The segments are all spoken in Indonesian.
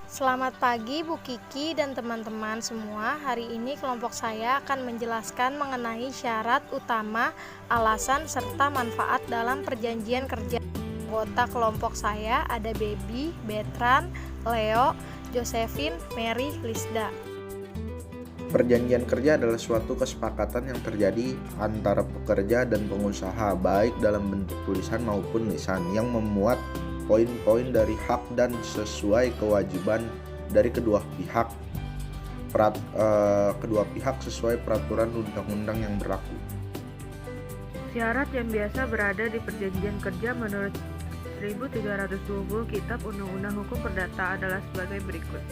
Selamat pagi Bu Kiki dan teman-teman semua. Hari ini kelompok saya akan menjelaskan mengenai syarat utama, alasan, serta manfaat dalam perjanjian kerja. Anggota kelompok saya ada Baby, Betran, Leo, Josephine, Mary, Lisda. Perjanjian kerja adalah suatu kesepakatan yang terjadi antara pekerja dan pengusaha, baik dalam bentuk tulisan maupun lisan, yang memuat poin-poin dari hak dan sesuai kewajiban dari kedua pihak. Kedua pihak sesuai peraturan undang-undang yang berlaku. Syarat yang biasa berada di perjanjian kerja menurut 1320 Kitab Undang-Undang Hukum Perdata adalah sebagai berikut.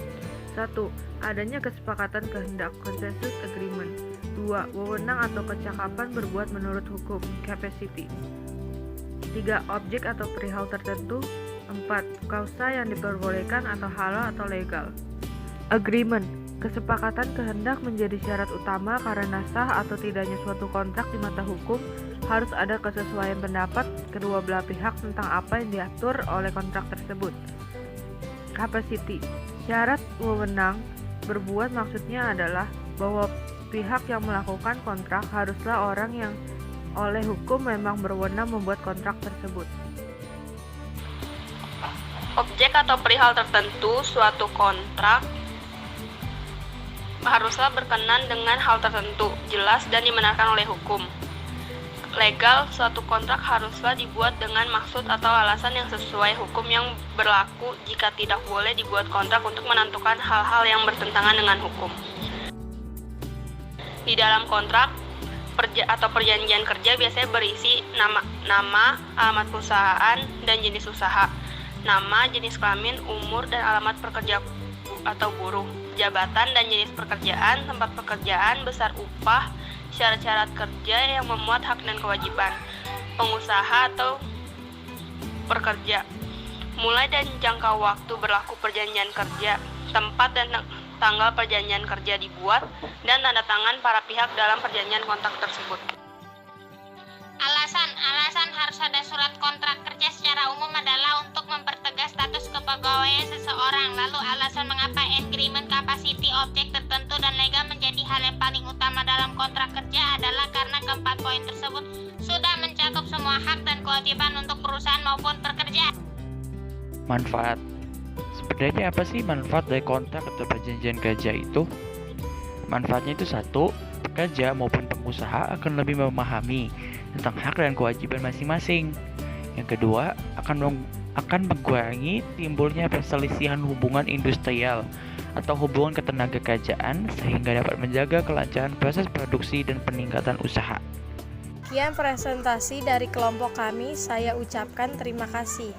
1. Adanya kesepakatan kehendak (consensus agreement). 2. Wewenang atau kecakapan berbuat menurut hukum (capacity). 3. Objek atau perihal tertentu. 4. Kausa yang diperbolehkan atau halal atau legal. Agreement. Kesepakatan kehendak menjadi syarat utama karena sah atau tidaknya suatu kontrak di mata hukum harus ada kesesuaian pendapat kedua belah pihak tentang apa yang diatur oleh kontrak tersebut. Capacity. Syarat wewenang berbuat maksudnya adalah bahwa pihak yang melakukan kontrak haruslah orang yang oleh hukum memang berwenang membuat kontrak tersebut. Objek atau perihal tertentu suatu kontrak haruslah berkenan dengan hal tertentu, jelas dan dibenarkan oleh hukum. Legal, suatu kontrak haruslah dibuat dengan maksud atau alasan yang sesuai hukum yang berlaku. Jika tidak, boleh dibuat kontrak untuk menentukan hal-hal yang bertentangan dengan hukum. Di dalam kontrak atau perjanjian kerja biasanya berisi nama, alamat perusahaan, dan jenis usaha, nama, jenis kelamin, umur, dan alamat pekerja atau buruh, jabatan dan jenis pekerjaan, tempat pekerjaan, besar upah, syarat-syarat kerja yang memuat hak dan kewajiban pengusaha atau pekerja, mulai dari jangka waktu berlaku perjanjian kerja, tempat dan tanggal perjanjian kerja dibuat, dan tanda tangan para pihak dalam perjanjian kontrak tersebut. Alasan harus ada surat kontrak kerja secara umum adalah untuk mempertegas status kepegawaian seseorang. Lalu alasan mengapa agreement, capacity, objek tertentu, dan legal menjadi hal yang paling utama dalam kontrak kerja adalah karena keempat poin tersebut sudah mencakup semua hak dan kewajiban untuk perusahaan maupun pekerja. Manfaat. Sebenarnya apa sih manfaat dari kontrak atau perjanjian kerja itu? Manfaatnya itu satu, pekerja maupun pengusaha akan lebih memahami tentang hak dan kewajiban masing-masing. Yang kedua, akan mengurangi timbulnya perselisihan hubungan industrial atau hubungan ketenaga kerjaan sehingga dapat menjaga kelancaran proses produksi dan peningkatan usaha. Sekian presentasi dari kelompok kami, saya ucapkan terima kasih.